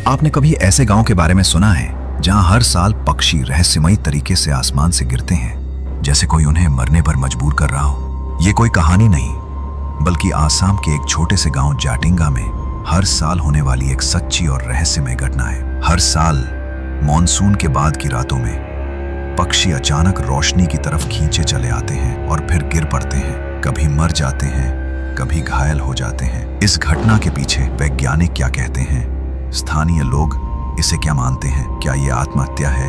आपने कभी ऐसे गांव के बारे में सुना है जहां हर साल पक्षी रहस्यमयी तरीके से आसमान से गिरते हैं, जैसे कोई उन्हें मरने पर मजबूर कर रहा हो? ये कोई कहानी नहीं, बल्कि आसाम के एक छोटे से गांव जाटिंगा में हर साल होने वाली एक सच्ची और रहस्यमय घटना है। हर साल मॉनसून के बाद की रातों में पक्षी अचानक रोशनी की तरफ खींचे चले आते हैं और फिर गिर पड़ते हैं। कभी मर जाते हैं, कभी घायल हो जाते हैं। इस घटना के पीछे वैज्ञानिक क्या कहते हैं, स्थानीय लोग इसे क्या मानते हैं, क्या ये आत्महत्या है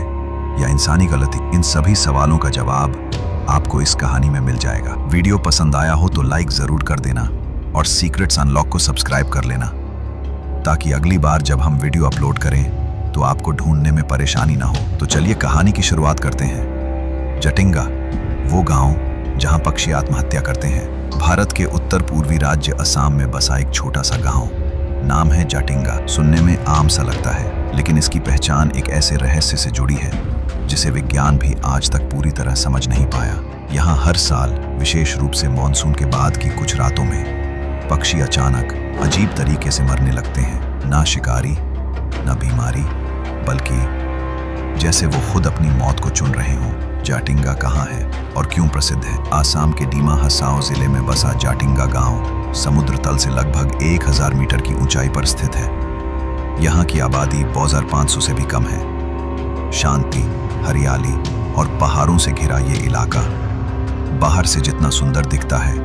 या इंसानी गलती? इन सभी सवालों का जवाब आपको इस कहानी में मिल जाएगा। वीडियो पसंद आया हो तो लाइक जरूर कर देना और सीक्रेट्स अनलॉक को सब्सक्राइब कर लेना, ताकि अगली बार जब हम वीडियो अपलोड करें तो आपको ढूंढने में परेशानी ना हो। तो चलिए कहानी की शुरुआत करते हैं। जाटिंगा, वो गांव जहां पक्षी आत्महत्या करते हैं। भारत के उत्तर पूर्वी राज्य असम में बसा एक छोटा सा गांव, नाम है जाटिंगा। सुनने में आम सा लगता है, लेकिन इसकी पहचान एक ऐसे रहस्य से जुड़ी है जिसे विज्ञान भी आज तक पूरी तरह समझ नहीं पाया। यहाँ हर साल, विशेष रूप से मानसून के बाद की कुछ रातों में, पक्षी अचानक अजीब तरीके से मरने लगते हैं। ना शिकारी, ना बीमारी, बल्कि जैसे वो खुद अपनी मौत को चुन रहे हों। जाटिंगा कहाँ है और क्यों प्रसिद्ध है? आसाम के डीमा हसाओ जिले में बसा जाटिंगा गांव समुद्र तल से लगभग 1000 मीटर की ऊंचाई पर स्थित है। यहाँ की आबादी 2500 से भी कम है। शांति, हरियाली और पहाड़ों से घिरा ये इलाका बाहर से जितना सुंदर दिखता है,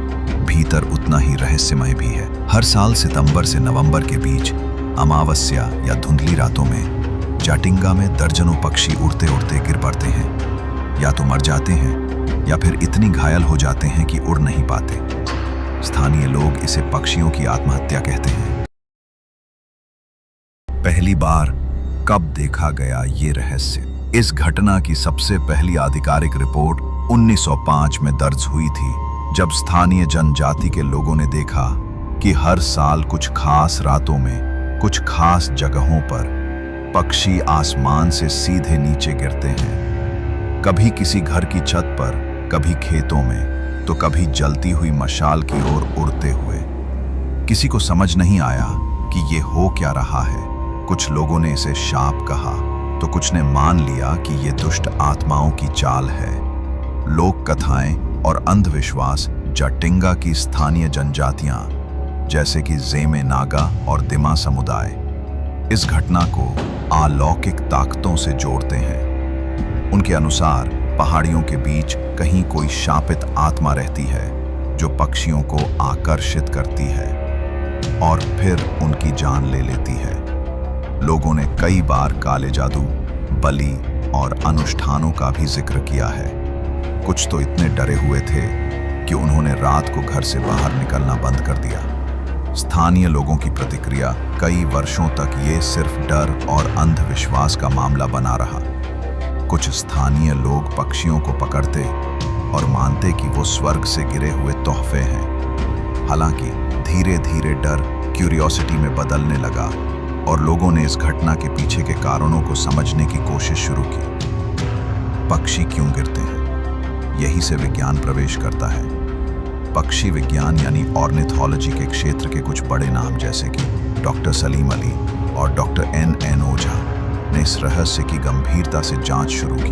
भीतर उतना ही रहस्यमय भी है। हर साल सितंबर से नवंबर के बीच अमावस्या या धुंधली रातों में जाटिंगा में दर्जनों पक्षी उड़ते उड़ते गिर पड़ते हैं। या तो मर जाते हैं या फिर इतनी घायल हो जाते हैं कि उड़ नहीं पाते। स्थानीय लोग इसे पक्षियों की आत्महत्या कहते हैं। पहली बार कब देखा गया ये रहस्य? इस घटना की सबसे पहली आधिकारिक रिपोर्ट 1905 में दर्ज हुई थी, जब स्थानीय जनजाति के लोगों ने देखा कि हर साल कुछ खास रातों में कुछ खास जगहों पर पक्षी आसमान से सीधे नीचे गिरते हैं। कभी किसी घर की छत पर, कभी खेतों में, तो कभी जलती हुई मशाल की ओर उड़ते हुए। किसी को समझ नहीं आया कि ये हो क्या रहा है। कुछ लोगों ने इसे शाप कहा, तो कुछ ने मान लिया कि ये दुष्ट आत्माओं की चाल है। लोक कथाएं और अंधविश्वास जाटिंगा की स्थानीय जनजातियां, जैसे कि जेमे नागा और दिमा समुदाय, इस घटना को अलौकिक ताकतों से जोड़ते हैं। उनके अनुसार पहाड़ियों के बीच कहीं कोई शापित आत्मा रहती है जो पक्षियों को आकर्षित करती है और फिर उनकी जान ले लेती है। लोगों ने कई बार काले जादू, बलि और अनुष्ठानों का भी जिक्र किया है। कुछ तो इतने डरे हुए थे कि उन्होंने रात को घर से बाहर निकलना बंद कर दिया। स्थानीय लोगों की प्रतिक्रिया, कई वर्षों तक ये सिर्फ डर और अंधविश्वास का मामला बना रहा। कुछ स्थानीय लोग पक्षियों को पकड़ते और मानते कि वो स्वर्ग से गिरे हुए तोहफे हैं। हालांकि धीरे धीरे डर क्यूरियोसिटी में बदलने लगा और लोगों ने इस घटना के पीछे के कारणों को समझने की कोशिश शुरू की। पक्षी क्यों गिरते हैं? यही से विज्ञान प्रवेश करता है। पक्षी विज्ञान यानी ऑर्निथोलॉजी के क्षेत्र के कुछ बड़े नाम, जैसे कि डॉक्टर सलीम अली और डॉक्टर N.N. ओझा, ने इस रहस्य की गंभीरता से जांच शुरू की।